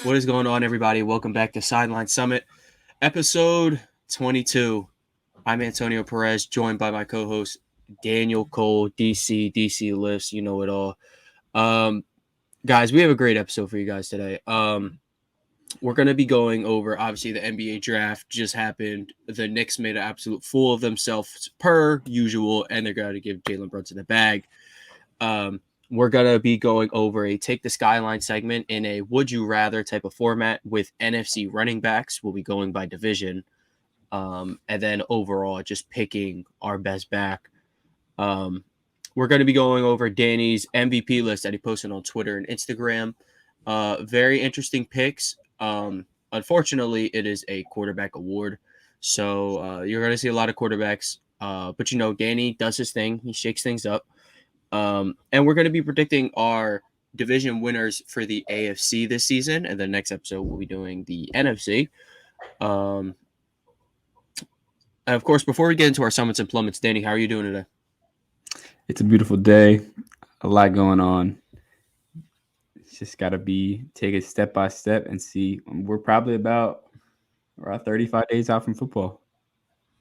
What is going on, everybody? Welcome back to Sideline Summit, episode 22. I'm Antonio Perez, joined by my co-host Daniel Cole, DC Lifts. You know it all. Guys, we have a great episode for you guys today. We're going to be going over, obviously, the NBA draft just happened. The Knicks made an absolute fool of themselves per usual, and they're going to give Jalen Brunson the bag. We're going to be going over a Take the Skyline segment in a Would You Rather type of format with NFC running backs. We'll be going by division. And then overall, just picking our best back. We're going to be going over Danny's MVP list that he posted on Twitter and Instagram. Very interesting picks. Unfortunately, it is a quarterback award. So you're going to see a lot of quarterbacks. But, you know, Danny does his thing. He shakes things up. And we're going to be predicting our division winners for the AFC this season. And the next episode, we'll be doing the NFC. And of course, before we get into our summits and plummets, Danny, how are you doing today? It's a beautiful day. A lot going on. It's just got to take it step by step and see. We're probably about 35 days out from football.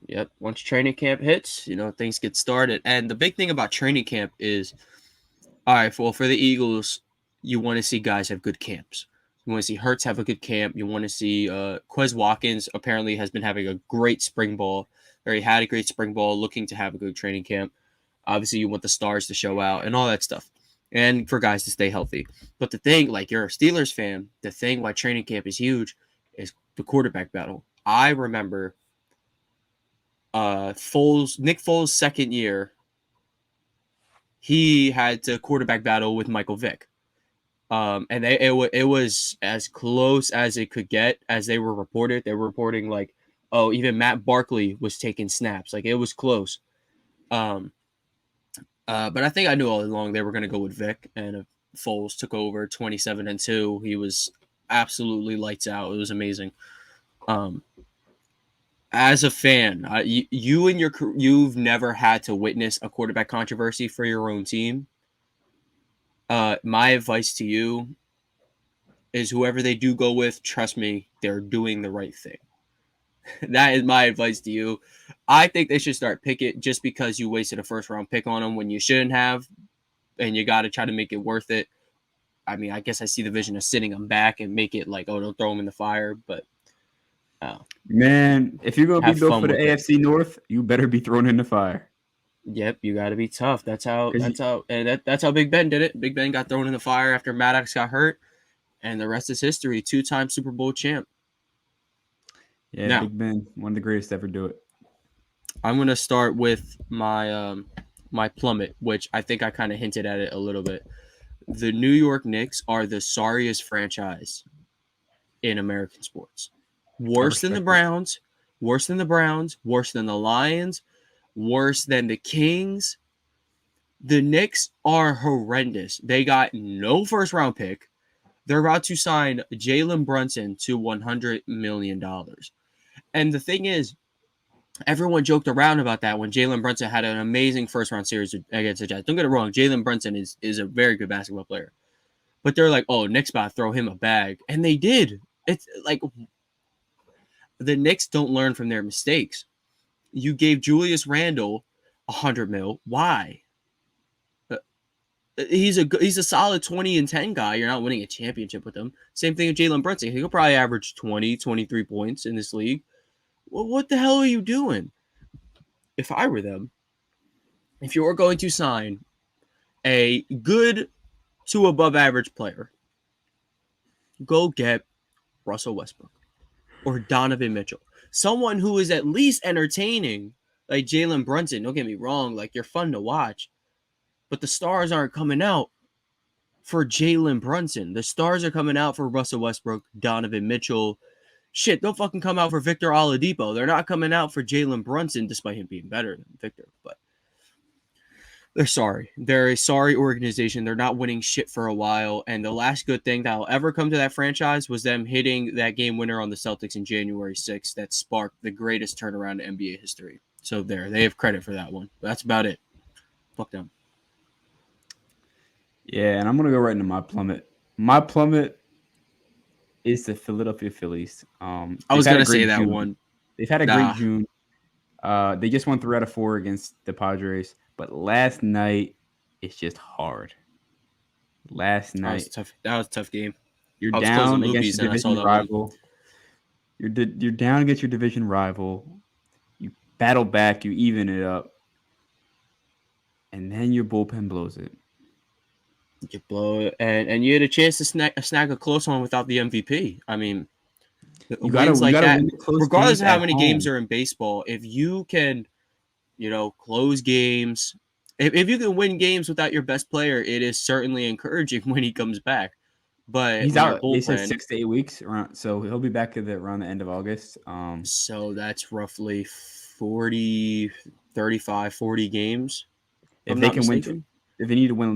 Yep. Once training camp hits, you know, things get started. And the big thing about training camp is, all right, well, for the Eagles, you want to see guys have good camps. You want to see Hurts have a good camp. You want to see Quez Watkins apparently has been having a great spring ball, or he had a great spring ball, looking to have a good training camp. Obviously, you want the stars to show out and all that stuff, and for guys to stay healthy. But the thing, like you're a Steelers fan, the thing why training camp is huge is the quarterback battle. I remember Nick Foles' second year, he had to quarterback battle with Michael Vick. And it was as close as it could get as they were reported. They were reporting like, oh, even Matt Barkley was taking snaps. Like it was close. But I think I knew all along they were going to go with Vick, and Foles took over 27-2. He was absolutely lights out. It was amazing. As a fan, you've never had to witness a quarterback controversy for your own team. My advice to you is whoever they do go with, trust me, they're doing the right thing. That is my advice to you. I think they should start Pickett just because you wasted a first-round pick on him when you shouldn't have, and you got to try to make it worth it. I mean, I guess I see the vision of sitting him back and make it like, oh, don't throw him in the fire, but man, if you're going to be built for the AFC it. North, you better be thrown in the fire. Yep, you got to be tough. That's how Big Ben did it. Big Ben got thrown in the fire after Maddox got hurt, and the rest is history. 2-time Super Bowl champ. Yeah, now, Big Ben, one of the greatest to ever do it. I'm going to start with my my plummet, which I think I kind of hinted at it a little bit. The New York Knicks are the sorriest franchise in American sports. Worse than the Browns, worse than the Lions, worse than the Kings. The Knicks are horrendous. They got no first-round pick. They're about to sign Jalen Brunson to $100 million. And the thing is, everyone joked around about that when Jalen Brunson had an amazing first-round series against the Jazz. Don't get it wrong. Jalen Brunson is a very good basketball player. But they're like, oh, Knicks about to throw him a bag. And they did. It's like the Knicks don't learn from their mistakes. You gave Julius Randle $100 million. Why? He's a solid 20 and 10 guy. You're not winning a championship with him. Same thing with Jalen Brunson. He'll probably average 20, 23 points in this league. Well, what the hell are you doing? If I were them, if you were going to sign a good to above average player, go get Russell Westbrook or Donovan Mitchell. Someone who is at least entertaining, like Jalen Brunson. Don't get me wrong, like you're fun to watch. But the stars aren't coming out for Jalen Brunson. The stars are coming out for Russell Westbrook, Donovan Mitchell. Shit, they'll fucking come out for Victor Oladipo. They're not coming out for Jalen Brunson, despite him being better than Victor. But they're sorry. They're a sorry organization. They're not winning shit for a while. And the last good thing that'll ever come to that franchise was them hitting that game winner on the Celtics in January 6th that sparked the greatest turnaround in NBA history. So they have credit for that one. But that's about it. Fuck them. Yeah, and I'm going to go right into my plummet. My plummet is the Philadelphia Phillies. I They've was had a gonna say great that June. one. They've had a great Nah, June. They just won 3 out of 4 against the Padres, but last night it's just hard. Last that was night tough. That was a tough game. you're I was closing down against movies your and I saw division that one. rival. You're down against your division rival. You battle back. You even it up, and then your bullpen blows it. You blow it, and you had a chance to snag a close one without the MVP. I mean, wins You like gotta that, win the close regardless games of how at many games home. are in baseball, if you can, close games, if you can win games without your best player, it is certainly encouraging when he comes back. But He's when your out. They said bullpen, 6 to 8 weeks, around, so he'll be back around the end of August. so that's roughly 40, 35, 40 games, if If I'm they not can win, mistaken. if they need to win at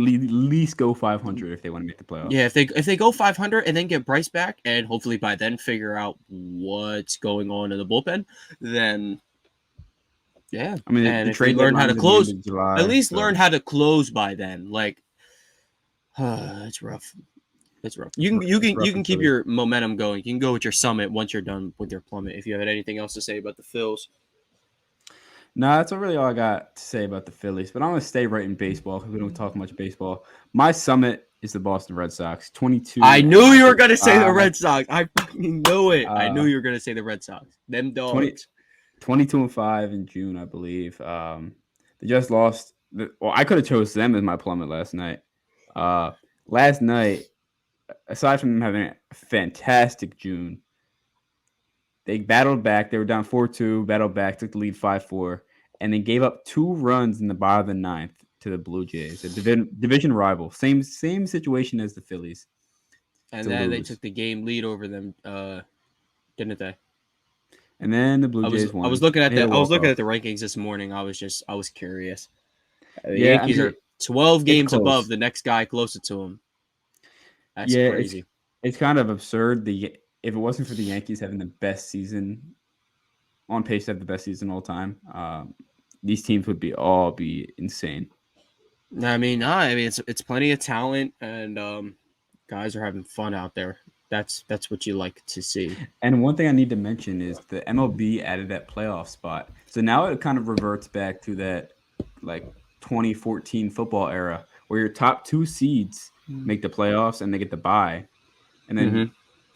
least go 500 if they want to make the Yeah, playoffs. if they go 500 and then get Bryce back, and hopefully by then figure out what's going on in the bullpen, then yeah. I mean, And the if they trade learn how deadline to is at the end close, of at July, least learn so how to close by then. Like, it's rough. It's rough. You can you it's can you rough can and keep Philly. your momentum going. You can go with your summit once you're done with your plummet. If you have anything else to say about the Phils, No, that's really all I got to say about the Phillies. But I'm gonna stay right in baseball because we don't talk much baseball. My summit is the Boston Red Sox, I 22 knew and you were gonna say the 5. Red Sox. I fucking knew it. I knew Uh, you were gonna say the Red Sox. Them 20, dogs. 22 and 5 in June, I believe. They just lost. Well, I could have chose them as my plummet last night. Uh, Last night, aside from them having a fantastic June, they battled back. They were down 4-2, battled back, took the lead 5-4, and then gave up 2 runs in the bottom of the ninth to the Blue Jays, a division rival. Same situation as the Phillies And to then they lose. took the game lead over them, didn't they? And then the Blue I was Jays I was won. looking at They hit a the I was looking walk-off. at the rankings this morning. I was curious. The Yeah, I Yankees mean, are 12 it's games above close. the next guy closer to him. That's Yeah, crazy. it's kind of absurd. If it wasn't for the Yankees having the best season, on pace to have the best season all time, these teams would be insane. I mean it's plenty of talent, and guys are having fun out there. That's what you like to see. And one thing I need to mention is the MLB added that playoff spot. So now it kind of reverts back to that like 2014 football era where your top 2 seeds make the playoffs and they get the bye. And then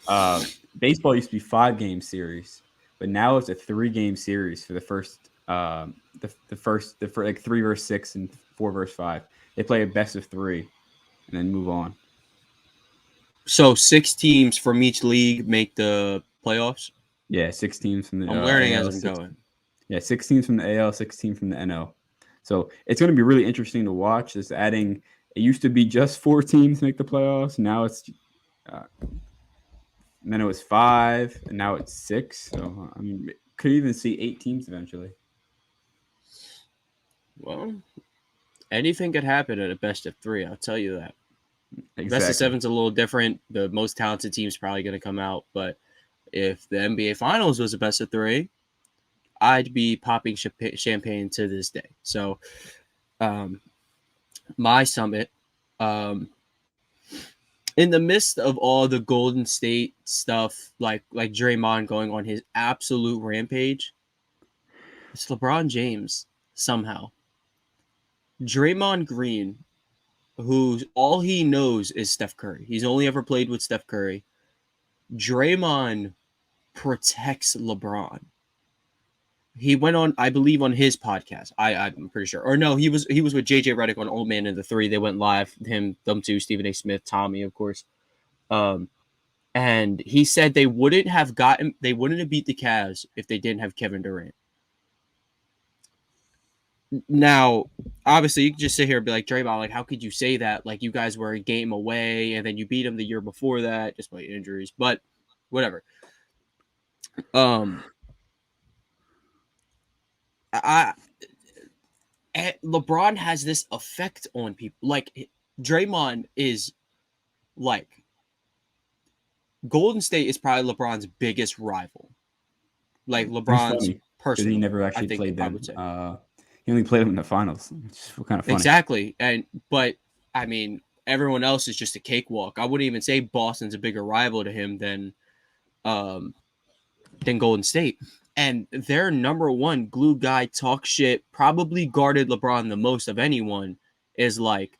Mm-hmm. baseball used to be 5 game series, but now it's a 3 game series for the first like 3 versus 6 and 4 versus 5. They play a best of 3 and then move on. So 6 teams from each league make the playoffs. Yeah, 6 teams from the I'm learning as AL, I'm going. 16 from the AL, 16 from the NL. So it's going to be really interesting to watch. It's adding. It used to be just 4 teams make the playoffs. Now it's, then it was 5, and now it's 6. So I mean, could even see 8 teams eventually. Well, anything could happen at a best of 3. I'll tell you that. Best of Exactly. seven's a little different. The most talented team's probably going to come out, but if the NBA Finals was a best of 3, I'd be popping champagne to this day. So, um, my summit, um, in the midst of all the Golden State stuff, like Draymond going on his absolute rampage, it's LeBron James somehow. Draymond Green, who all he knows is Steph Curry. He's only ever played with Steph Curry. Draymond protects LeBron. He went on, I believe, on his podcast. I'm pretty sure, or no, he was with JJ Redick on Old Man and the Three. They went live. Them two, Stephen A. Smith, Tommy, of course. Um, and he said they wouldn't have beat the Cavs if they didn't have Kevin Durant. Now, obviously, you can just sit here and be like, Draymond, like, how could you say that? Like, you guys were a game away, and then you beat them the year before that, just by injuries. But whatever. Um, I LeBron has this effect on people. Like, Draymond is like Golden State is probably LeBron's biggest rival. Like That's LeBron's funny because he personal, never I actually think played I them. would say. He only played them in the finals, which is kind of funny. Exactly. But I mean, everyone else is just a cakewalk. I wouldn't even say Boston's a bigger rival to him than Golden State. And their number one glue guy talk shit, probably guarded LeBron the most of anyone, is like,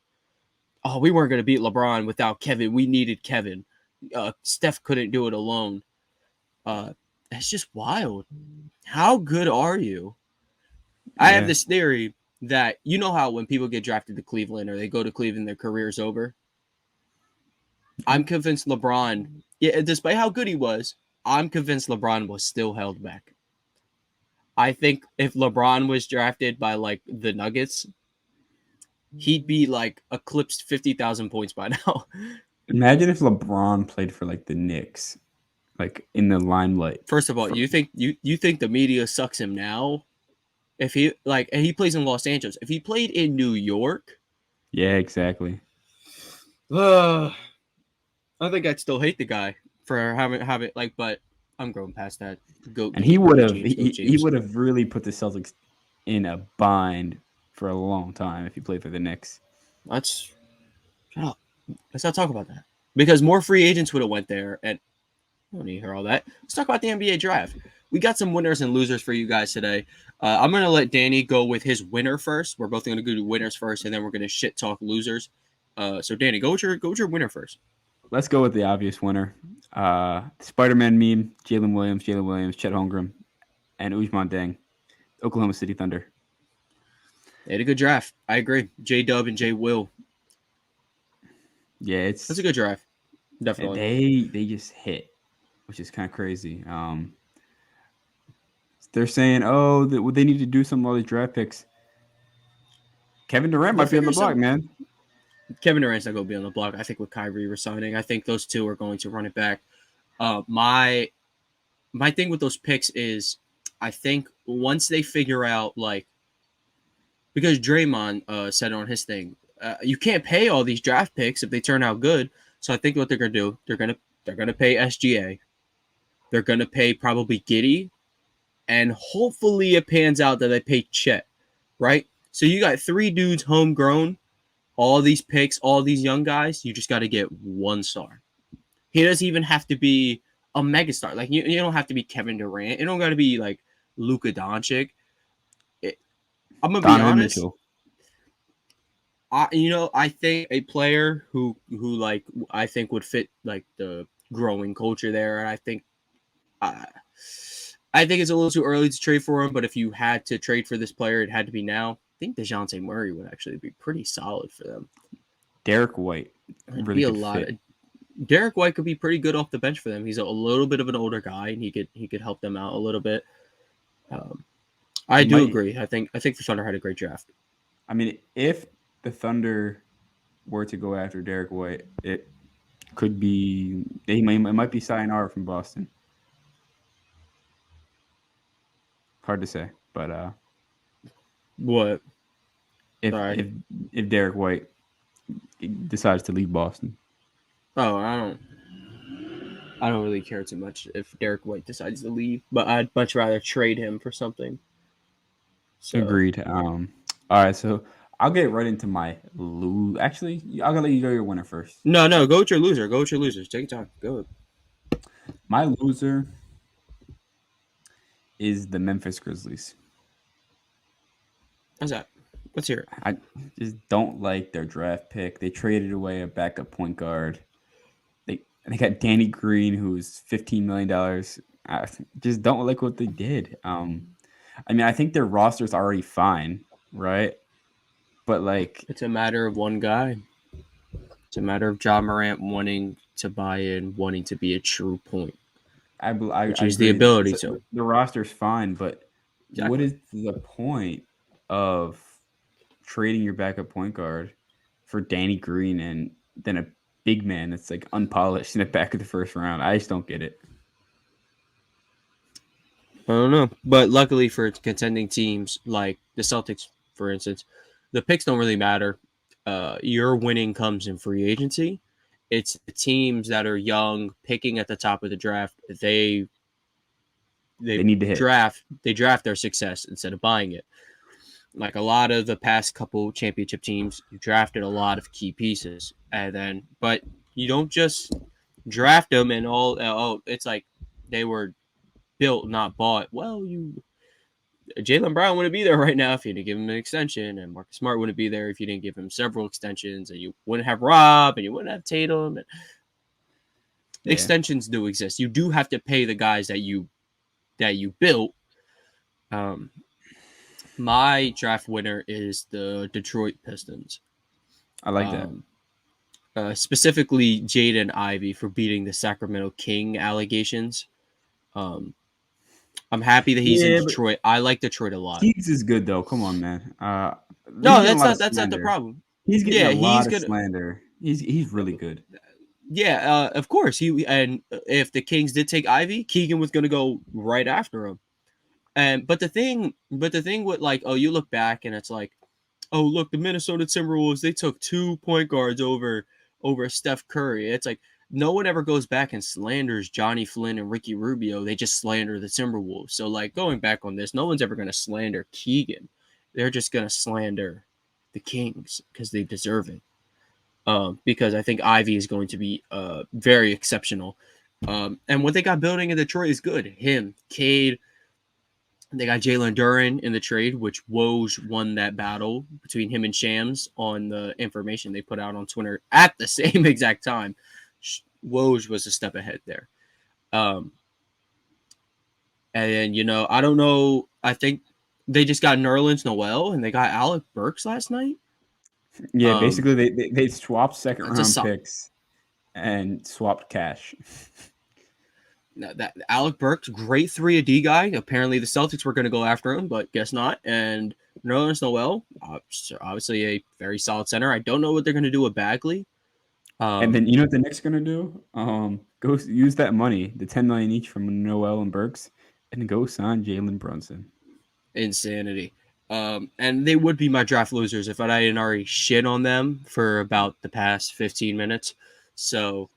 oh, we weren't going to beat LeBron without Kevin. We needed Kevin. Steph couldn't do it alone. It's just wild. How good are you? I have this theory that, you know how when people get drafted to Cleveland or they go to Cleveland, their career's over? I'm convinced LeBron, despite how good he was, I'm convinced LeBron was still held back. I think if LeBron was drafted by like the Nuggets, he'd be like eclipsed 50,000 points by now. Imagine if LeBron played for like the Knicks, like in the limelight. First of all, you think the media sucks him now? If he and he plays in Los Angeles, if he played in New York, yeah, exactly. I think I'd still hate the guy for having like, but I'm growing past that. And he would have really put the Celtics in a bind for a long time if he played for the Knicks. Let's not talk about that, because more free agents would have went there, and I don't need to hear all that. Let's talk about the NBA draft. We got some winners and losers for you guys today. I'm going to let Danny go with his winner first. We're both going to do winners first, and then we're going to shit talk losers. So Danny, go with your winner first. Let's go with the obvious winner. Spider-Man meme, Jalen Williams, Chet Holmgren, and Ousmane Dieng, Oklahoma City Thunder. They had a good draft. I agree. J-Dub and J-Will. Yeah, that's a good draft. Definitely. They just hit, which is kind of crazy. They're saying, they need to do some of these draft picks. Kevin Durant might be on the block, man. Kevin Durant's not going to be on the block. I think with Kyrie resigning, I think those two are going to run it back. My thing with those picks is, I think once they figure out, like, because Draymond said on his thing, you can't pay all these draft picks if they turn out good. So I think what they're going to do, they're going to pay SGA. They're going to pay probably Giddey, and hopefully it pans out that they pay Chet, right? So you got 3 dudes homegrown, all these picks, all these young guys. You just got to get one star. He doesn't even have to be a megastar. Like, you don't have to be Kevin Durant. You don't got to be like Luka Doncic. I'm gonna be honest. Mitchell. I think a player who like I think would fit like the growing culture there, and I think it's a little too early to trade for him. But if you had to trade for this player, it had to be now. I think DeJounte Murray would actually be pretty solid for them. Derek White, really be a lot. Derek White could be pretty good off the bench for them. He's a little bit of an older guy, and he could help them out a little bit. I do agree. I think the Thunder had a great draft. I mean, if the Thunder were to go after Derek White, it could be it might be sayonara from Boston. Hard to say, but what if Derek White decides to leave Boston? Oh, I don't really care too much if Derek White decides to leave, but I'd much rather trade him for something. So. Agreed. All right, so I'll get right into my lose. Actually, I'm gonna let you go your winner first. No, go with your loser. Go with your losers. Take your time. Go. My loser is the Memphis Grizzlies. How's that? Let's hear it. I just don't like their draft pick. They traded away a backup point guard. They got Danny Green, who's $15 million. I just don't like what they did. I mean, I think their roster is already fine, right? But like, it's a matter of one guy. It's a matter of Ja Morant wanting to buy in, wanting to be a true point. Which is the ability to. The roster's fine, but what is the point of trading your backup point guard for Danny Green and then a big man that's like unpolished in the back of the first round? I just don't get it. I don't know. But luckily for contending teams like the Celtics, for instance, the picks don't really matter. Your winning comes in free agency. It's the teams that are young, picking at the top of the draft. They need to hit. They draft their success instead of buying it. like a lot of the past couple championship teams, you drafted a lot of key pieces, but you don't just draft them and all. Oh, it's like they were built, not bought. Well, Jaylen Brown wouldn't be there right now if you didn't give him an extension, and Marcus Smart wouldn't be there if you didn't give him several extensions, and you wouldn't have Rob, and you wouldn't have Tatum. And extensions do exist. You do have to pay the guys that you built. My draft winner is the Detroit Pistons. I like that. Specifically, Jaden Ivey for beating the Sacramento King allegations. I'm happy that he's in Detroit. I like Detroit a lot. Keegs is good though. Come on, man. No, that's not the problem. He's getting a lot of slander. He's really good. Yeah, of course. If the Kings did take Ivy, Keegan was going to go right after him. But the thing with like, oh, you look back and it's like, oh, look, the Minnesota Timberwolves, they took 2 point guards over Steph Curry. It's like no one ever goes back and slanders Johnny Flynn and Ricky Rubio. They just slander the Timberwolves. So like going back on this, no one's ever going to slander Keegan. They're just going to slander the Kings because they deserve it. Because I think Ivy is going to be very exceptional. And what they got building in Detroit is good. Him, Cade. They got Jalen Duren in the trade, which Woj won that battle between him and Shams on the information they put out on Twitter at the same exact time. Woj was a step ahead there. And I don't know. I think they just got Nerlens Noel and they got Alec Burks last night. Yeah, basically they swapped second round picks and swapped cash. That Alec Burks, great 3-D guy. Apparently the Celtics were going to go after him, but guess not. And Nerlens Noel, obviously a very solid center. I don't know what they're going to do with Bagley. And then you know what the Knicks are going to do? Go use that money, the $10 million each from Noel and Burks, and go sign Jalen Brunson. Insanity. And they would be my draft losers if I didn't already shit on them for about the past 15 minutes. So,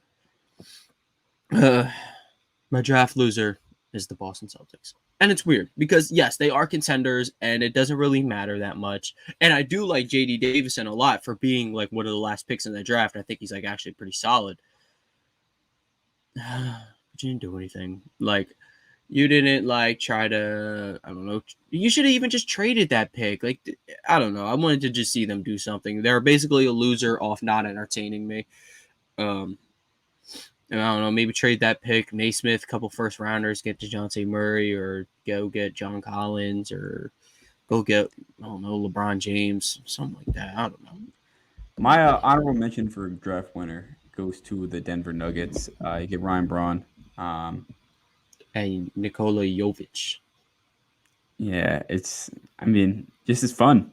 my draft loser is the Boston Celtics. And it's weird because, yes, they are contenders and it doesn't really matter that much. And I do like J.D. Davison a lot for being like one of the last picks in the draft. I think he's like actually pretty solid. But you didn't do anything. Like, you didn't like try to, I don't know. You should have even just traded that pick. Like, I don't know. I wanted to just see them do something. They're basically a loser off not entertaining me. And I don't know, maybe trade that pick, Naismith, a couple first rounders, get DeJounte Murray, or go get John Collins, or go get, I don't know, LeBron James, something like that. I don't know. My honorable mention for draft winner goes to the Denver Nuggets. You get Ryan Braun. And Nikola Jovic. Yeah, just as fun.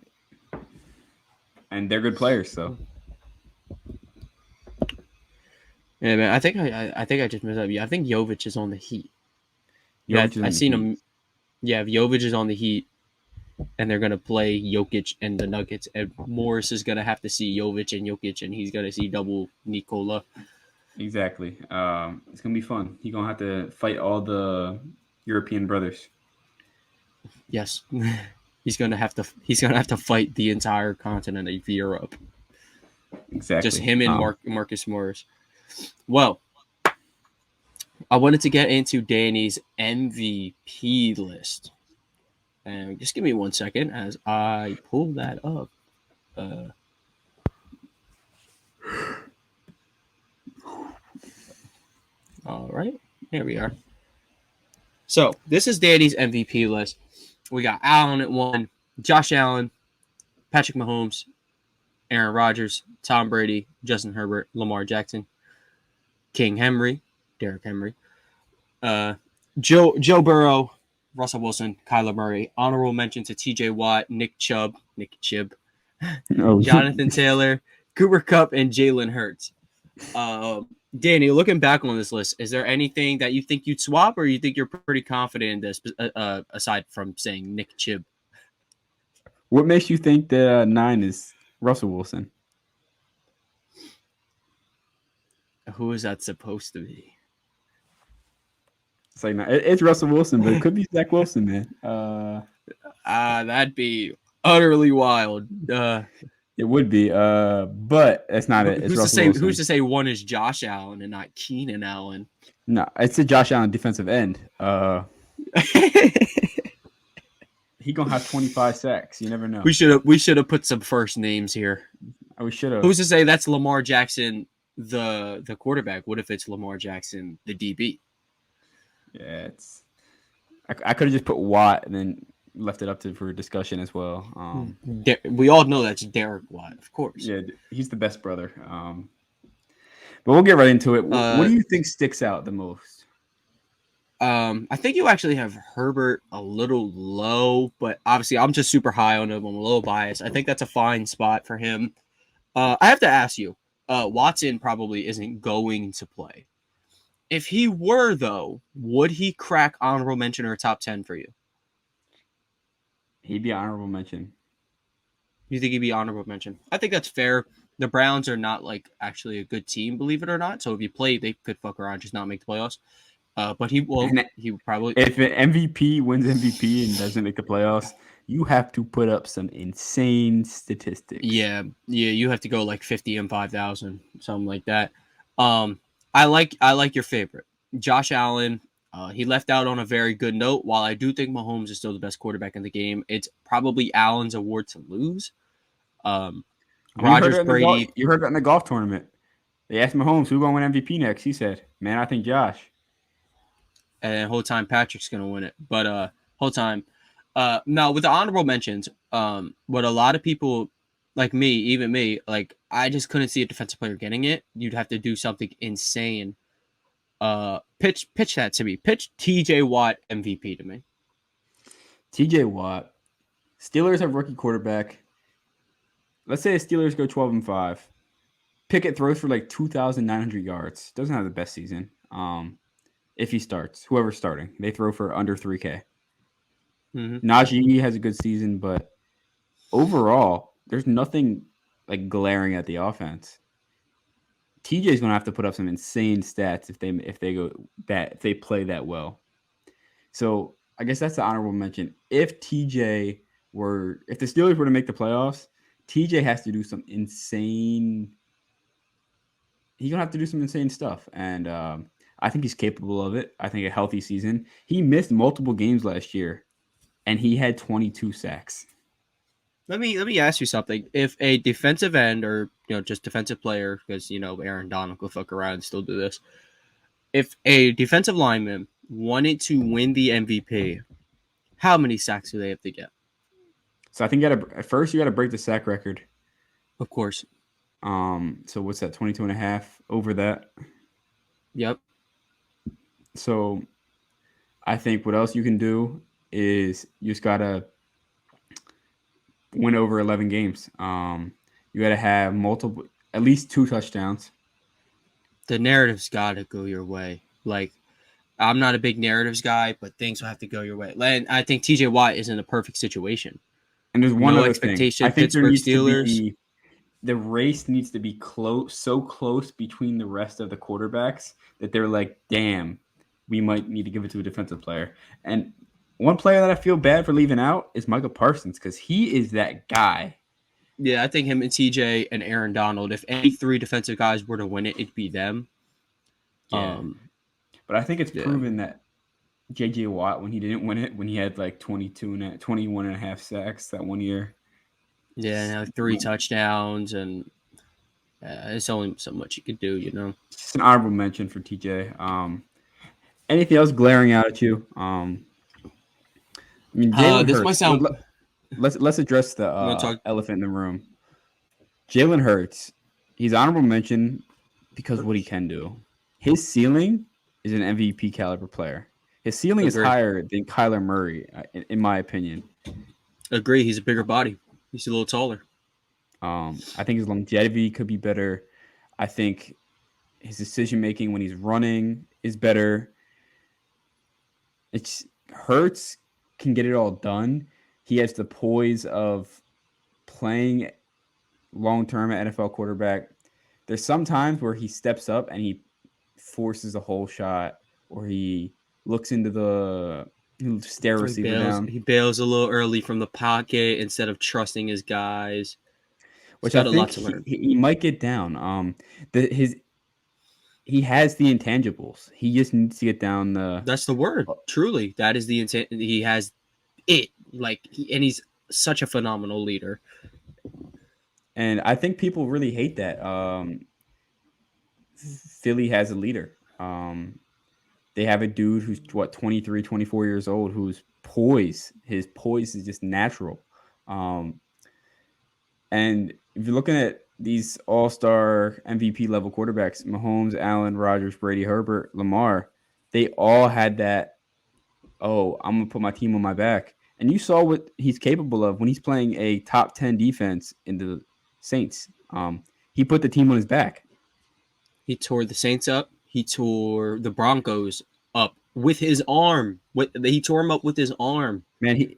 And they're good players, so. Yeah, man. I think I just messed up. Yeah, I think Jovic is on the Heat. Yeah, I've seen him. Yeah, Jovic is on the Heat, and they're gonna play Jokic and the Nuggets. And Morris is gonna have to see Jovic and Jokic, and he's gonna see double Nikola. Exactly. It's gonna be fun. You're gonna have to fight all the European brothers. Yes, he's gonna have to fight the entire continent of Europe. Exactly. Just him and Marcus Morris. Well, I wanted to get into Danny's MVP list. And just give me 1 second as I pull that up. All right, here we are. So this is Danny's MVP list. We got Allen at 1, Josh Allen, Patrick Mahomes, Aaron Rodgers, Tom Brady, Justin Herbert, Lamar Jackson, King Henry, Derrick Henry, Joe Burrow, Russell Wilson, Kyler Murray. Honorable mention to T.J. Watt, Nick Chubb, Jonathan Taylor, Cooper Kupp, and Jalen Hurts. Danny, looking back on this list, is there anything that you think you'd swap, or you think you're pretty confident in this, aside from saying Nick Chubb? What makes you think that 9 is Russell Wilson? Who is that supposed to be? It's like it's Russell Wilson, but it could be Zach Wilson, man. That'd be utterly wild. It would be, but that's not it. It's Who's to Russell say? Wilson. Who's to say one is Josh Allen and not Keenan Allen? No, it's a Josh Allen defensive end. He gonna have 25 sacks. You never know. We should have put some first names here. We should have. Who's to say that's Lamar Jackson, the quarterback? What if it's Lamar Jackson, the DB? Yeah, it's. I could have just put Watt and then left it up for discussion as well. We all know that's Derek Watt, of course. Yeah, he's the best brother. But we'll get right into it. What do you think sticks out the most? I think you actually have Herbert a little low, but obviously I'm just super high on him. I'm a little biased. I think that's a fine spot for him. I have to ask you, Watson probably isn't going to play. If he were, though, would he crack honorable mention or top 10 for you? He'd be honorable mention. You think he'd be honorable mention? I think that's fair. The Browns are not like actually a good team, believe it or not. So if you play, they could fuck around, just not make the playoffs. But he won't. He probably. If an MVP wins MVP and doesn't make the playoffs, you have to put up some insane statistics. Yeah, you have to go like 50 and 5,000, something like that. I like your favorite, Josh Allen. He left out on a very good note. While I do think Mahomes is still the best quarterback in the game, it's probably Allen's award to lose. Rodgers, Brady. You heard that in the golf tournament. They asked Mahomes who's going to win MVP next. He said, "Man, I think Josh." And whole time Patrick's gonna win it. But whole time. Now with the honorable mentions, what a lot of people like me, even me, like I just couldn't see a defensive player getting it. You'd have to do something insane. Pitch that to me. Pitch TJ Watt MVP to me. TJ Watt. Steelers have rookie quarterback. Let's say the Steelers go 12-5. Pickett throws for like 2,900 yards. Doesn't have the best season. If he starts, whoever's starting, they throw for under 3K. Mm-hmm. Najee has a good season, but overall, there's nothing like glaring at the offense. TJ's gonna have to put up some insane stats if they play that well. So I guess that's the honorable mention. If the Steelers were to make the playoffs, TJ has to do some insane. He's gonna have to do some insane stuff, and I think he's capable of it. I think a healthy season. He missed multiple games last year, and he had 22 sacks. Let me ask you something. If a defensive end or just defensive player, because Aaron Donald will fuck around and still do this. If a defensive lineman wanted to win the MVP, how many sacks do they have to get? So I think at first you got to break the sack record. Of course. So what's that? 22.5 over that. Yep. So I think what else you can do is you just got to win over 11 games. You got to have at least 2 touchdowns. The narrative's got to go your way. Like, I'm not a big narratives guy, but things will have to go your way. And I think TJ Watt is in a perfect situation. And there's one other expectation. I think Pittsburgh Steelers. The race needs to be so close between the rest of the quarterbacks that they're like, damn, we might need to give it to a defensive player. And one player that I feel bad for leaving out is Micah Parsons because he is that guy. Yeah, I think him and TJ and Aaron Donald, if any 3 defensive guys were to win it, it'd be them. Yeah. But I think it's proven that J.J. Watt, when he didn't win it, when he had like 21.5 sacks that one year. Yeah, 3 touchdowns, and it's only so much you could do, It's an honorable mention for TJ. Anything else glaring out at you? Jalen this Hurts. might sound. Let's address the elephant in the room. Jalen Hurts. He's honorable mention because of what he can do. His ceiling is an MVP caliber player. His ceiling is higher than Kyler Murray, in my opinion. Agree. He's a bigger body. He's a little taller. I think his longevity could be better. I think his decision making when he's running is better. Hurts can get it all done. He has the poise of playing long-term NFL quarterback. There's some times where he steps up and he forces a hole shot, or he looks into the He'll stare a He receiver bails. down, He bails a little early from the pocket instead of trusting his guys. He's which I got a lot think to learn. he might get down. He has the intangibles. He just needs to get down the. That's the word. Truly, that is the intent. He has it. And he's such a phenomenal leader. And I think people really hate that. Philly has a leader. They have a dude who's 23, 24 years old, who's poised. His poise is just natural. And if you're looking at these all-star MVP level quarterbacks, Mahomes, Allen, Rodgers, Brady, Herbert, Lamar, they all had that, oh, I'm going to put my team on my back. And you saw what he's capable of when he's playing a top 10 defense in the Saints. He put the team on his back. He tore the Saints up. He tore the Broncos up with his arm. He tore him up with his arm. Man,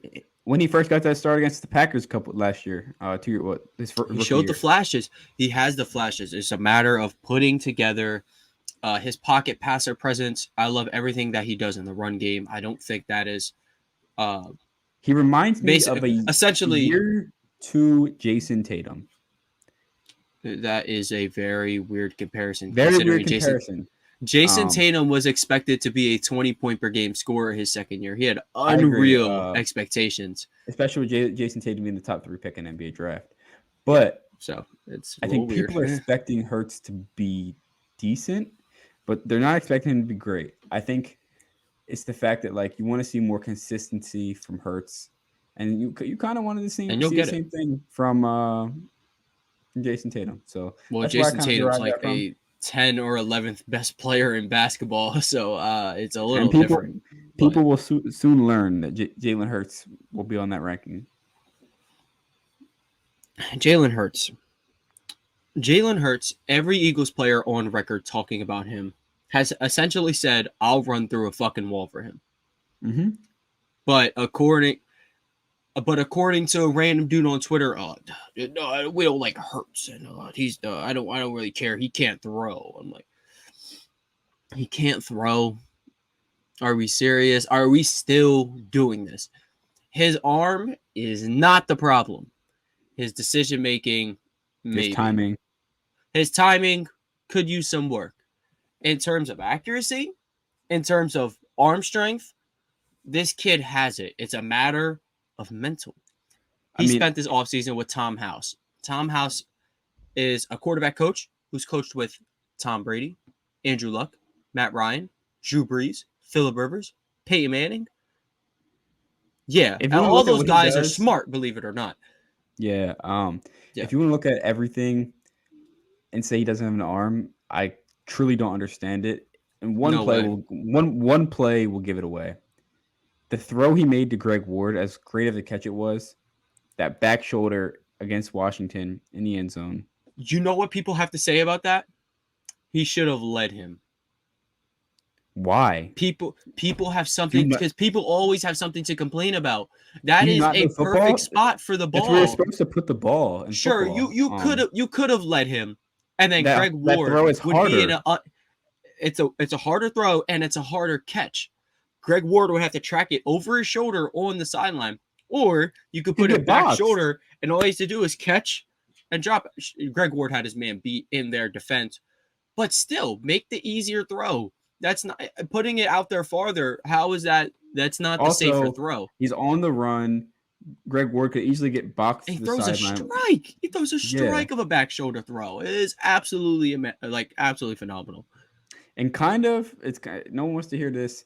when he first got that start against the Packers last year, He showed the flashes. He has the flashes. It's a matter of putting together his pocket passer presence. I love everything that he does in the run game. I don't think that is. He reminds me of essentially year 2 Jason Tatum. That is a very weird comparison. Very weird comparison. Jason Tatum was expected to be a 20-point per game scorer his second year. He had unreal expectations, especially with Jason Tatum being the top 3 pick in NBA draft. But I think people are expecting Hurts to be decent, but they're not expecting him to be great. I think it's the fact that you want to see more consistency from Hurts, and you kind of wanted to see the same thing from Jason Tatum. So Jason Tatum's like a 10 or 11th best player in basketball, so it's a little different. People will soon learn that Jalen Hurts will be on that ranking. Jalen Hurts, every Eagles player on record talking about him has essentially said, I'll run through a fucking wall for him. Mm-hmm. But according to a random dude on Twitter, no, we don't like Hurts, and he's I don't really care. He can't throw. I'm like, he can't throw. Are we serious? Are we still doing this? His arm is not the problem. His decision making, maybe. His timing could use some work. In terms of accuracy, in terms of arm strength, this kid has it. It's a matter of mental. He spent this offseason with Tom House. Tom House is a quarterback coach who's coached with Tom Brady, Andrew Luck, Matt Ryan, Drew Brees, Phillip Rivers, Peyton Manning. Yeah, and all those guys are smart, believe it or not. Yeah. If you want to look at everything and say he doesn't have an arm, I truly don't understand it. And one play will give it away. The throw he made to Greg Ward, as great of a catch it was, that back shoulder against Washington in the end zone. You know what people have to say about that? He should have led him. Why? People have something, because people always have something to complain about. That is a perfect spot for the ball. That's where you're supposed to put the ball. Sure, you could have led him, and then Greg Ward throw is would be in it's a harder throw and it's a harder catch. Greg Ward would have to track it over his shoulder on the sideline, or you could put it back shoulder, and all he has to do is catch and drop it. Greg Ward had his man beat in their defense, but still make the easier throw. That's not putting it out there farther. How is that? That's not the safer throw. He's on the run. Greg Ward could easily get boxed. He throws a strike. He throws a strike of a back shoulder throw. It is absolutely phenomenal. And no one wants to hear this.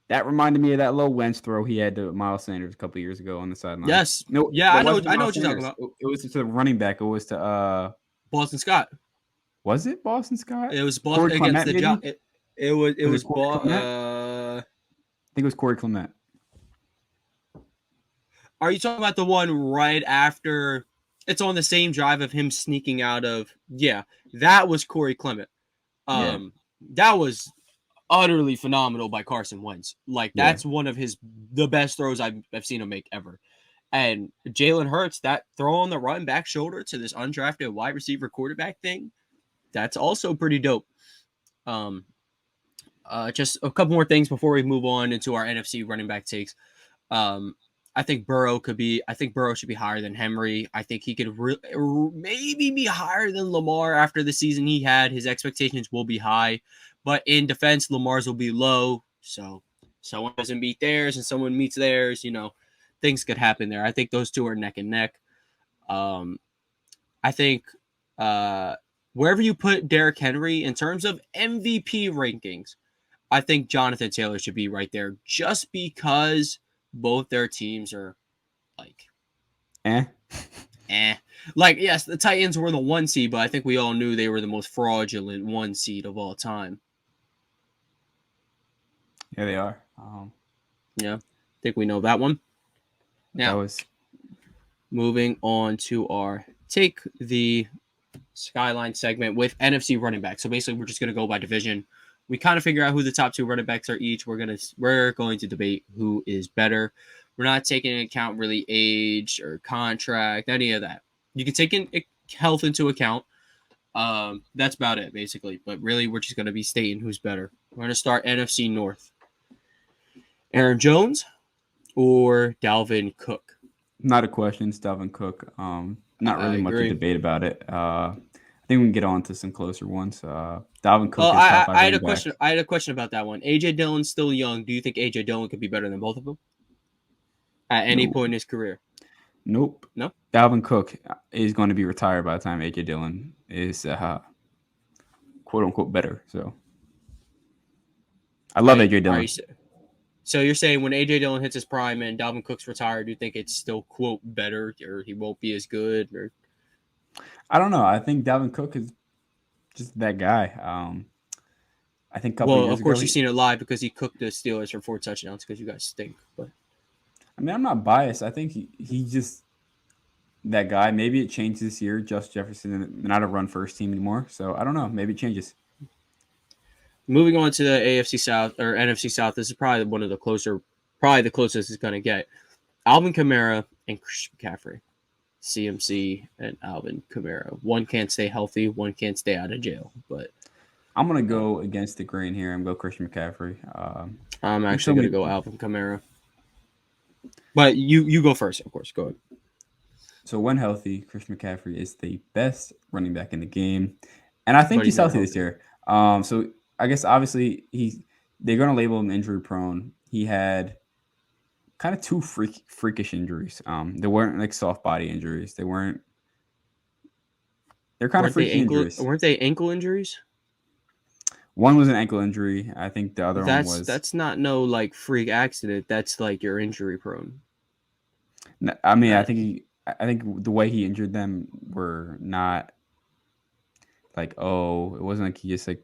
That reminded me of that low Wentz throw he had to Miles Sanders a couple years ago on the sideline. Yes. No. Yeah, I know what you're talking about. It was to the running back. It was to Boston Scott. Was it Boston Scott? It was Boston against the job. It was I think it was Corey Clement. Are you talking about the one right after? It's on the same drive of him sneaking out of. Yeah, that was Corey Clement. That was utterly phenomenal by Carson Wentz. That's one of the best throws I've seen him make ever. And Jalen Hurts, that throw on the run back shoulder to this undrafted wide receiver quarterback thing, that's also pretty dope. Just a couple more things before we move on into our NFC running back takes. I think Burrow should be higher than Henry. I think he could maybe be higher than Lamar after the season he had. His expectations will be high, but in defense, Lamar's will be low. So someone doesn't meet theirs and someone meets theirs. Things could happen there. I think those two are neck and neck. I think wherever you put Derrick Henry in terms of MVP rankings, I think Jonathan Taylor should be right there just because both their teams are like Like, yes, the Titans were the 1 seed, but I think we all knew they were the most fraudulent 1 seed of all time. Yeah, they are. Yeah, I think we know that one. Now, moving on to our take the Skyline segment with NFC running back. So basically, we're just going to go by division. We kind of figure out who the top 2 running backs are each. We're going to debate who is better. We're not taking into account really age or contract, any of that. You can take health into account. That's about it, basically. But really, we're just going to be stating who's better. We're going to start NFC North. Aaron Jones or Dalvin Cook? Not a question. It's Dalvin Cook. Not really much to debate about it. I think we can get on to some closer ones. Dalvin Cook is top 5 I had a question. I had a question about that one. AJ Dillon's still young. Do you think AJ Dillon could be better than both of them at any point in his career? Nope. No. Dalvin Cook is going to be retired by the time AJ Dillon is quote unquote better. So I love AJ Dillon. So you're saying when AJ Dillon hits his prime and Dalvin Cook's retired, do you think it's still quote better, or he won't be as good? Or I don't know. I think Dalvin Cook is just that guy. I think a couple years ago. Well, of course, you've seen it live because he cooked the Steelers for 4 touchdowns because you guys stink. But I mean, I'm not biased. I think he's just that guy. Maybe it changed this year. Justin Jefferson not a run first team anymore. So I don't know. Maybe it changes. Moving on to the AFC South or NFC South, this is probably one of the closest it's going to get. Alvin Kamara and Christian McCaffrey. CMC and Alvin Kamara. One can't stay healthy, one can't stay out of jail. But I'm going to go against the grain here and go Christian McCaffrey. I'm actually going to go Alvin Kamara. But you go first, of course. Go ahead. So when healthy, Christian McCaffrey is the best running back in the game. And I think he's healthy this year. So I guess obviously they're going to label him injury prone. He had kind of 2 freakish injuries. They weren't like soft body injuries. They're kind of freaky injuries. Weren't they ankle injuries? One was an ankle injury. I think the other one was. That's not no like freak accident. That's like you're injury prone. I mean, I think the way he injured them were not like, it wasn't like he just like.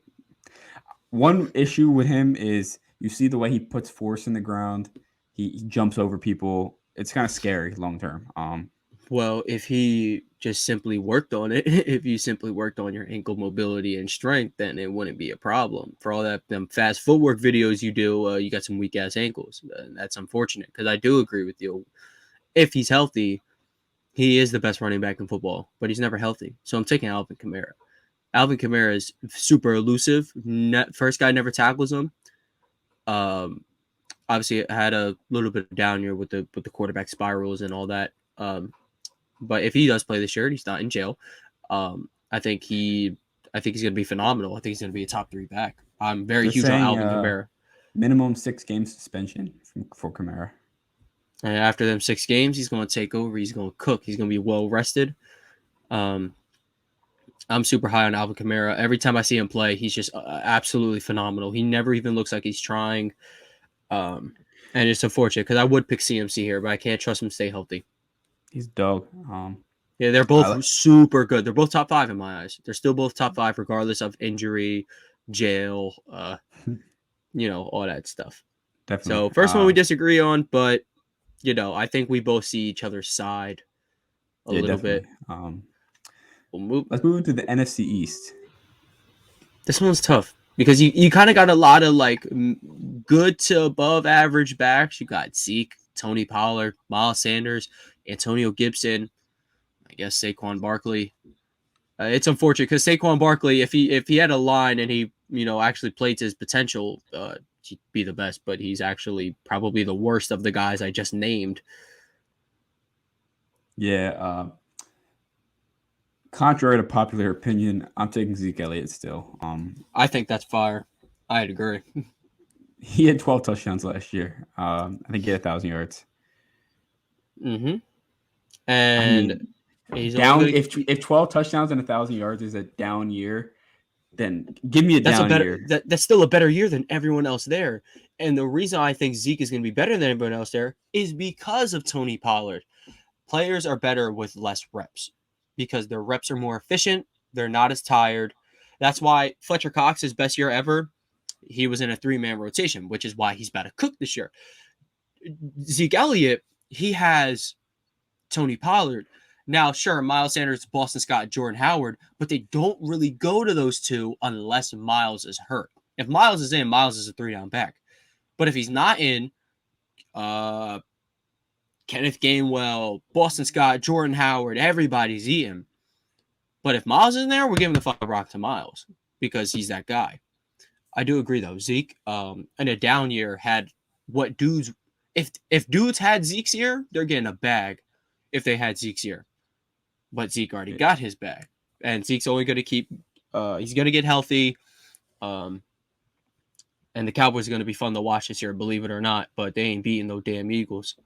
One issue with him is you see the way he puts force in the ground. He jumps over people. It's kind of scary long term. Well, if he just simply worked on it, if you simply worked on your ankle mobility and strength, then it wouldn't be a problem. For all them fast footwork videos you do, you got some weak ass ankles. That's unfortunate because I do agree with you. If he's healthy, he is the best running back in football, but he's never healthy. So I'm taking Alvin Kamara. Alvin Kamara is super elusive. First guy never tackles him. Obviously, it had a little bit of down year with the quarterback spirals and all that. But if he does play this year, he's not in jail. I think he's going to be phenomenal. I think he's going to be a top 3 back. I'm very huge on Alvin Kamara. Minimum 6-game suspension for Kamara. And after them 6 games, he's going to take over. He's going to cook. He's going to be well rested. I'm super high on Alvin Kamara. Every time I see him play, he's just absolutely phenomenal. He never even looks like he's trying. And it's unfortunate because I would pick CMC here, but I can't trust him to stay healthy. He's dog. Yeah, they're both super good. They're both top 5 in my eyes. They're still both top 5 regardless of injury, jail, all that stuff. Definitely. So first one we disagree on, but I think we both see each other's side a little bit. Let's move into the NFC East. This one's tough because you kind of got a lot of like good to above average backs. You got Zeke, Tony Pollard, Miles Sanders, Antonio Gibson, I guess Saquon Barkley. It's unfortunate because Saquon Barkley, if he had a line and he actually played to his potential to be the best, but he's actually probably the worst of the guys I just named. Yeah. Contrary to popular opinion, I'm taking Zeke Elliott still. I think that's fire. I'd agree. He had 12 touchdowns last year. I think he had 1,000 yards. Mm-hmm. I And mean, he's only down going if 12 touchdowns and 1,000 yards is a down year, then give me a that's a down better year. that's still a better year than everyone else there. And the reason I think Zeke is going to be better than everyone else there is because of Tony Pollard. Players are better with less reps because their reps are more efficient. They're not as tired. That's why Fletcher Cox's best year ever, he was in a 3-man rotation, which is why he's about to cook this year. Zeke Elliott, he has Tony Pollard. Now, sure, Miles Sanders, Boston Scott, Jordan Howard, but they don't really go to those two unless Miles is hurt. If Miles is in, Miles is a 3-down back. But if he's not in, Kenneth Gainwell, Boston Scott, Jordan Howard, everybody's eating. But if Miles is in there, we're giving the fucking rock to Miles because he's that guy. I do agree though. Zeke, in a down year, had what dudes. If dudes had Zeke's year, they're getting a bag. If they had Zeke's year, but Zeke already got his bag, and Zeke's only going to keep. He's going to get healthy. And the Cowboys are going to be fun to watch this year, believe it or not. But they ain't beating no damn Eagles. I'll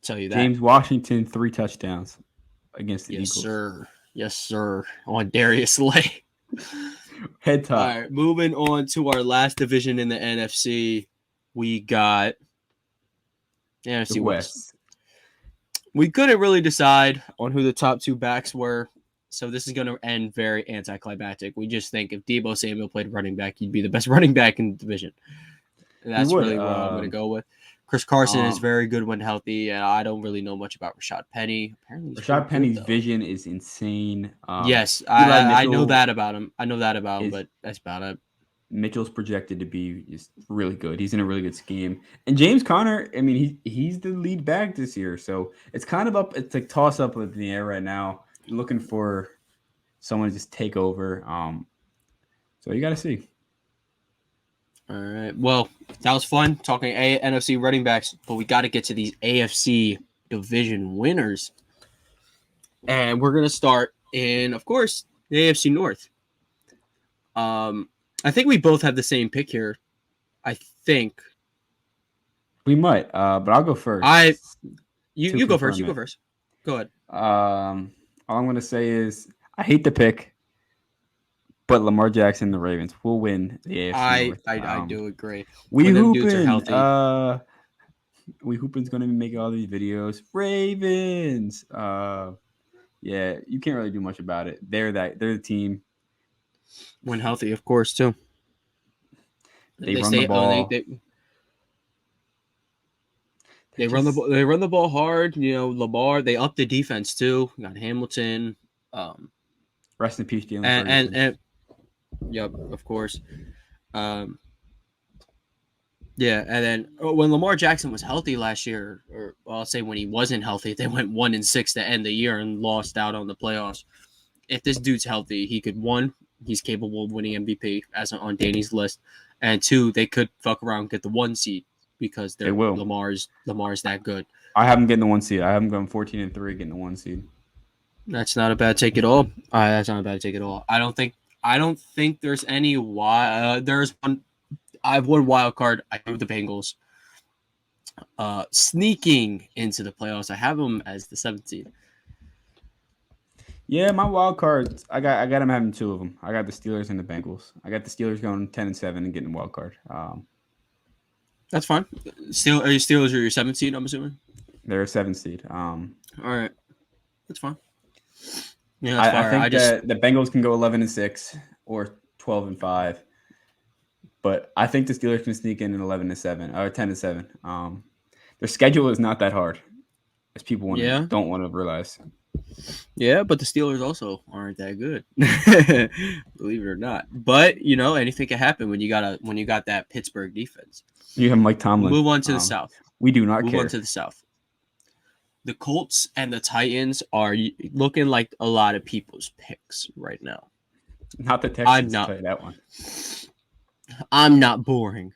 tell you that. James Washington, 3 touchdowns against the Yes, Eagles. sir. Yes, sir. On Darius Slay. Head top. All right, moving on to our last division in the NFC, we got the NFC West. We couldn't really decide on who the top 2 backs were, so this is going to end very anticlimactic. We just think if Deebo Samuel played running back, he'd be the best running back in the division. And that's really what I'm going to go with. Chris Carson is very good when healthy, and I don't really know much about Rashad Penny. Apparently, Rashad Penny's vision is insane. Yes, I know that about him. But that's about it. Mitchell's projected to be just really good. He's in a really good scheme. And James Conner, I mean, he's the lead back this year, so it's kind of up. It's a toss up in the air right now. You're looking for someone to just take over. So you got to see. All right. Well, that was fun talking NFC running backs, but we got to get to these AFC division winners. And we're going to start in, of course, the AFC North. I think we both have the same pick here. I think. We might, but I'll go first. You go first. You go first. Go ahead. All I'm going to say is I hate the pick, but Lamar Jackson and the Ravens will win the AFC North. I do agree. We hoopin'. We hoopin's going to be making all these videos. Ravens. Yeah, you can't really do much about it. They're the team. When healthy, of course, too. They run the ball. They run the ball. They run the ball hard. Lamar. They up the defense too. You got Hamilton. Rest in peace, Jalen Hurts. And yep, of course. Yeah, and then when Lamar Jackson was healthy last year, or I'll say when he wasn't healthy, they went 1-6 to end the year and lost out on the playoffs. If this dude's healthy, he could, 1, he's capable of winning MVP as on Danny's list, and 2, they could fuck around and get the 1 seed because Lamar's that good. I have him getting the 1 seed. I have him going 14-3 getting the 1 seed. That's not a bad take at all. That's not a bad take at all. I don't think there's any there's one. I have one wild card. I have the Bengals sneaking into the playoffs. I have them as the 7th seed. Yeah, my wild cards. I got them having 2 of them. I got the Steelers and the Bengals. I got the Steelers going 10-7 and getting a wild card. That's fine. Steelers are your 7th seed, I'm assuming? They're a 7th seed. All right. That's fine. Yeah, I think that the Bengals can go 11-6 or 12-5. But I think the Steelers can sneak in 11-7 or 10-7. Their schedule is not that hard, as people don't want to realize. Yeah, but the Steelers also aren't that good, believe it or not. But anything can happen when you got that Pittsburgh defense. You have Mike Tomlin. Move on to the South. We do not care. Move on to the South. The Colts and the Titans are looking like a lot of people's picks right now. Not the Texans. I'll tell you that one. I'm not boring.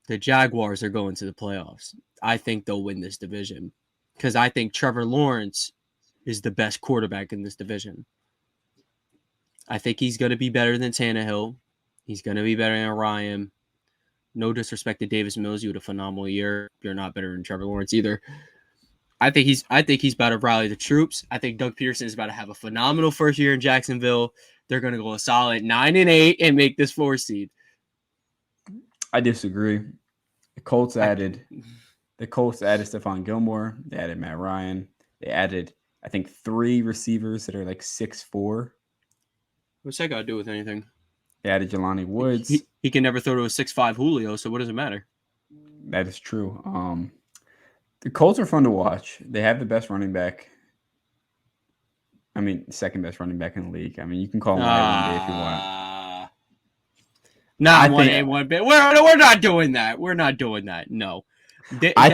The Jaguars are going to the playoffs. I think they'll win this division because I think Trevor Lawrence is the best quarterback in this division. I think he's going to be better than Tannehill. He's going to be better than Ryan. No disrespect to Davis Mills. You had a phenomenal year. You're not better than Trevor Lawrence either. I think he's about to rally the troops. I think Doug Peterson is about to have a phenomenal first year in Jacksonville. They're going to go a solid 9-8 and make this 4 seed. I disagree. The Colts added Stephon Gilmore. They added Matt Ryan. They added, I think, 3 receivers that are like 6'4". What's that got to do with anything? They added Jelani Woods. He can never throw to a 6'5" Julio, so what does it matter? That is true. The Colts are fun to watch. They have the best running back. I mean, second best running back in the league. I mean, you can call him 1A, 1B if you want. Not 1A, 1B. We're not doing that. We're not doing that. No. I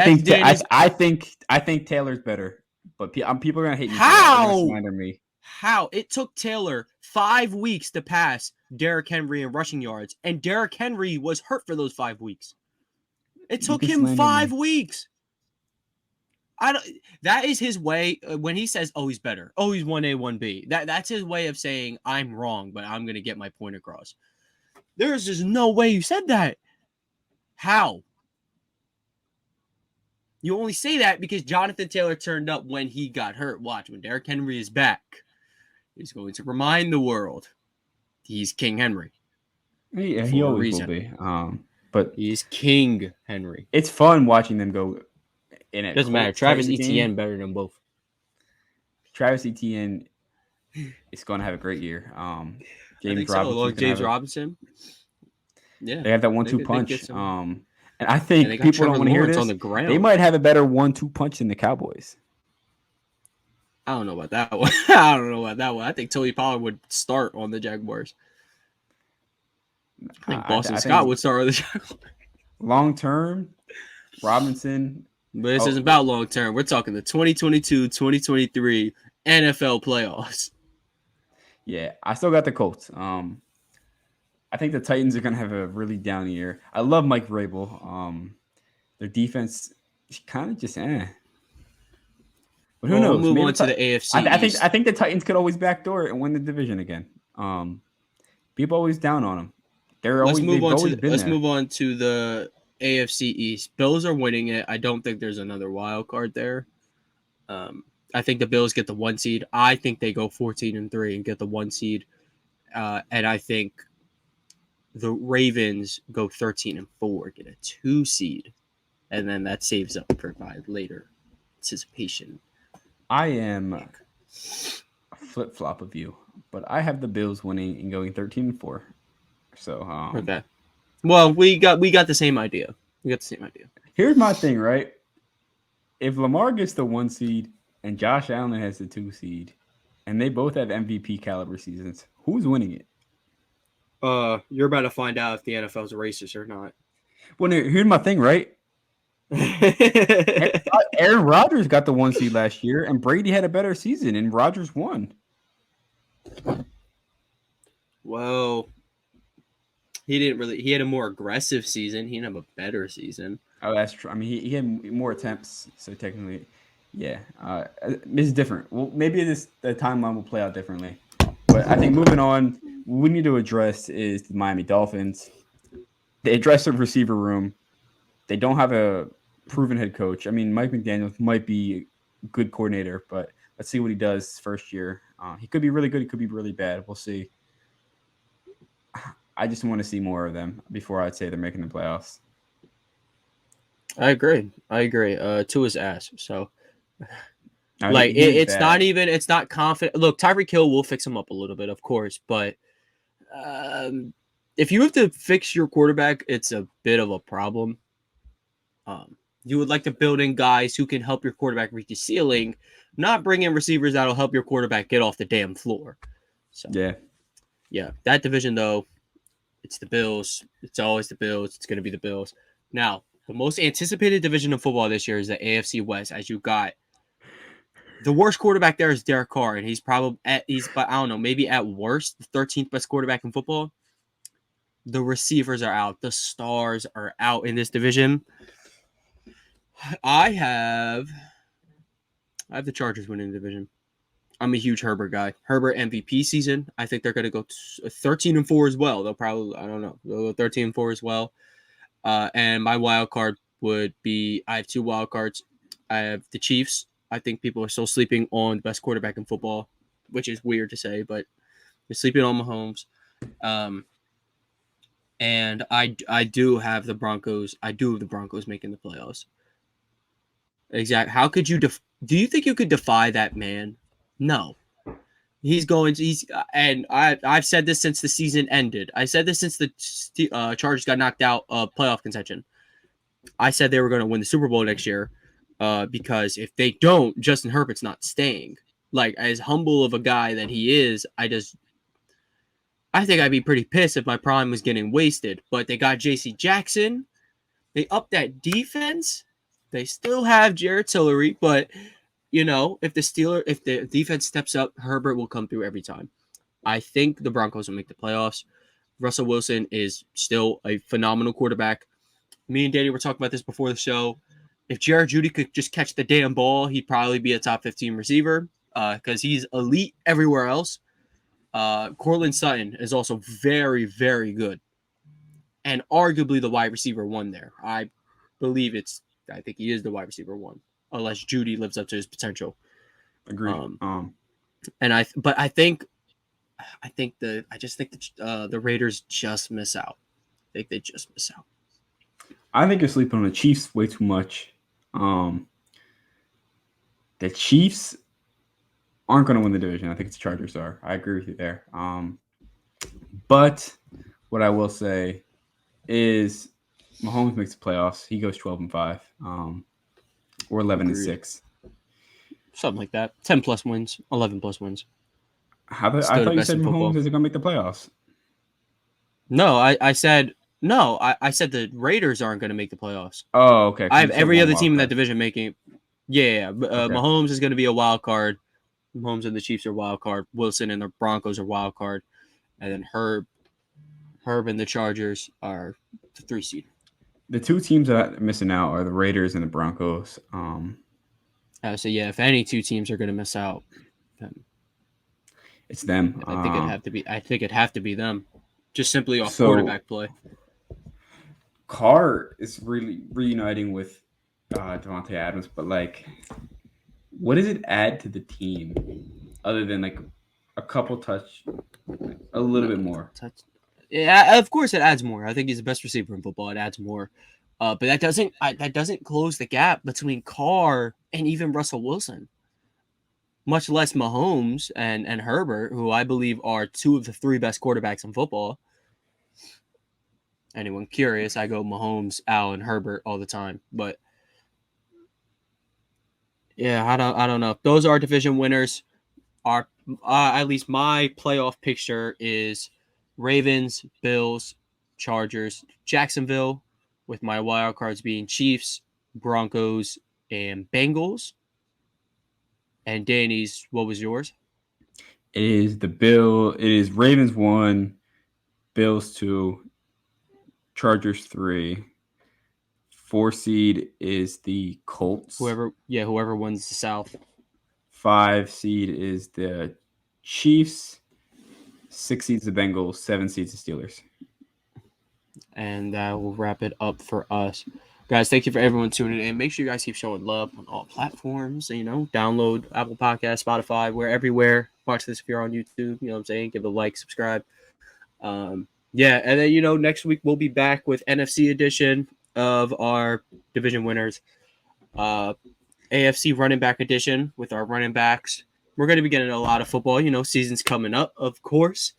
think Taylor's better, but people are gonna hate me. How? Slander me. How? It took Taylor 5 weeks to pass Derrick Henry in rushing yards, and Derrick Henry was hurt for those 5 weeks. It took him 5 weeks. That is his way when he says, "Oh, he's better. Oh, he's 1A, 1B." That's his way of saying I'm wrong, but I'm gonna get my point across. There's just no way you said that. How? You only say that because Jonathan Taylor turned up when he got hurt. Watch, when Derrick Henry is back, he's going to remind the world he's King Henry. Yeah, he always will be. But he's King Henry. It's fun watching them go. It doesn't matter. Travis Etienne better than both. Travis Etienne is going to have a great year. James Robinson. Yeah, they have that 1-2 punch. And I think people don't want to hear this. On the ground. They might have a better 1-2 punch than the Cowboys. I don't know about that one. I think Tony Pollard would start on the Jaguars. I think Boston Scott would start on the Jaguars. Long term, Robinson. But this isn't about long term. We're talking the 2022-2023 NFL playoffs. Yeah, I still got the Colts. I think the Titans are going to have a really down year. I love Mike Vrabel. Their defense is kind of just But who knows? We'll move on to the AFC. I think the Titans could always backdoor it and win the division again. People always down on them. Let's move on to the AFC East. Bills are winning it. I don't think there's another wild card there. I think the Bills get the 1 seed. I think they go 14-3 and get the 1 seed. And I think the Ravens go 13-4, get a 2 seed. And then that saves up for my later anticipation. I am a flip-flop of you, but I have the Bills winning and going 13-4. So okay. Well, we got the same idea. Here's my thing, right? If Lamar gets the 1 seed and Josh Allen has the 2 seed, and they both have MVP caliber seasons, who's winning it? You're about to find out if the NFL's racist or not. Well, here's my thing, right? Aaron Rodgers got the 1 seed last year, and Brady had a better season, and Rodgers won. Well, he had a more aggressive season. He didn't have a better season. Oh, that's true. I mean, he had more attempts, so technically, yeah. It's different. Well, maybe the timeline will play out differently. But I think moving on, what we need to address is the Miami Dolphins. They address the receiver room. They don't have a proven head coach. I mean, Mike McDaniel might be a good coordinator, but let's see what he does first year. He could be really good. He could be really bad. We'll see. I just want to see more of them before I'd say they're making the playoffs. I agree. Tua's ass. So, it's not confident. Look, Tyreek Hill will fix him up a little bit, of course, but if you have to fix your quarterback, it's a bit of a problem. You would like to build in guys who can help your quarterback reach the ceiling, not bring in receivers that'll help your quarterback get off the damn floor. So yeah, that division though, it's the Bills. It's always the Bills. It's going to be the Bills. Now, the most anticipated division of football this year is the AFC West, as you got the worst quarterback there is Derek Carr, and he's I don't know, maybe at worst the 13th best quarterback in football. The receivers are out. The stars are out in this division. I have the Chargers winning the division. I'm a huge Herbert guy. Herbert MVP season. I think they're going to go 13-4 as well. They'll probably, I don't know, they'll go 13-4 as well. And my wild card would be, I have 2 wild cards. I have the Chiefs. I think people are still sleeping on the best quarterback in football, which is weird to say, but they're sleeping on Mahomes. And I do have the Broncos. I do have the Broncos making the playoffs. Exactly. How could you do you think you could defy that man? No. And I've said this since the season ended. I said this since the Chargers got knocked out of playoff contention. I said they were going to win the Super Bowl next year because if they don't, Justin Herbert's not staying. Like, as humble of a guy that he is, I think I'd be pretty pissed if my prime was getting wasted. But they got J.C. Jackson. They upped that defense. They still have Jared Tillery, but if the defense steps up, Herbert will come through every time. I think the Broncos will make the playoffs. Russell Wilson is still a phenomenal quarterback. Me and Danny were talking about this before the show. If Jared Judy could just catch the damn ball, he'd probably be a top 15 receiver because he's elite everywhere else. Courtland Sutton is also very, very good. And arguably the wide receiver 1 there. I think he is the wide receiver 1, unless Judy lives up to his potential. Agreed. I think the Raiders just miss out. I think they just miss out. I think you're sleeping on the Chiefs way too much. The Chiefs aren't going to win the division. I think the Chargers are. I agree with you there. But what I will say is Mahomes makes the playoffs. He goes 12-5, or 11-6, something like that. 10 plus wins, 11 plus wins. I thought you said Mahomes isn't going to make the playoffs. No, I said no. I said the Raiders aren't going to make the playoffs. Oh, okay. I have every other team in that division making. Yeah. Okay. Mahomes is going to be a wild card. Mahomes and the Chiefs are wild card. Wilson and the Broncos are wild card, and then Herb and the Chargers are the 3 seed. The 2 teams that are missing out are the Raiders and the Broncos. So yeah, if any 2 teams are going to miss out, then it's them. I think it'd have to be them, just simply off quarterback play. Carr is really reuniting with Devontae Adams, but what does it add to the team other than a couple a little bit more? Yeah, of course it adds more. I think he's the best receiver in football. It adds more, but that doesn't close the gap between Carr and even Russell Wilson, much less Mahomes and Herbert, who I believe are 2 of the 3 best quarterbacks in football. Anyone curious, I go Mahomes, Allen, Herbert all the time. But yeah, I don't know. Those are division winners. Are at least my playoff picture is Ravens, Bills, Chargers, Jacksonville, with my wild cards being Chiefs, Broncos, and Bengals. And Danny's, what was yours? It is Ravens 1, Bills 2, Chargers 3. 4 seed is the Colts. Whoever wins the South. 5 seed is the Chiefs. 6 seeds the Bengals. 7 seeds the Steelers. And that will wrap it up for us. Guys, thank you for everyone tuning in. Make sure you guys keep showing love on all platforms. Download Apple Podcasts, Spotify. We're everywhere. Watch this if you're on YouTube. You know what I'm saying? Give a like, subscribe. And then, next week we'll be back with NFC edition of our division winners. AFC running back edition with our running backs. We're going to be getting a lot of football. Season's coming up, of course.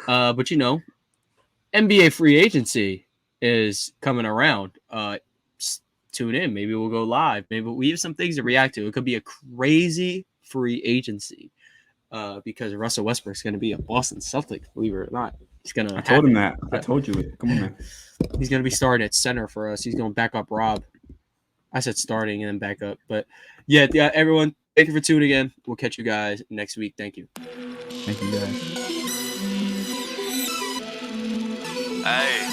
But, NBA free agency is coming around. Tune in. Maybe we'll go live. Maybe we have some things to react to. It could be a crazy free agency because Russell Westbrook's going to be a Boston Celtic, believe it or not. I told him that. I told you it. Come on, man. He's going to be starting at center for us. He's going to back up Rob. I said starting and then back up. But, yeah, everyone, thank you for tuning in. We'll catch you guys next week. Thank you. Thank you, guys. Hey,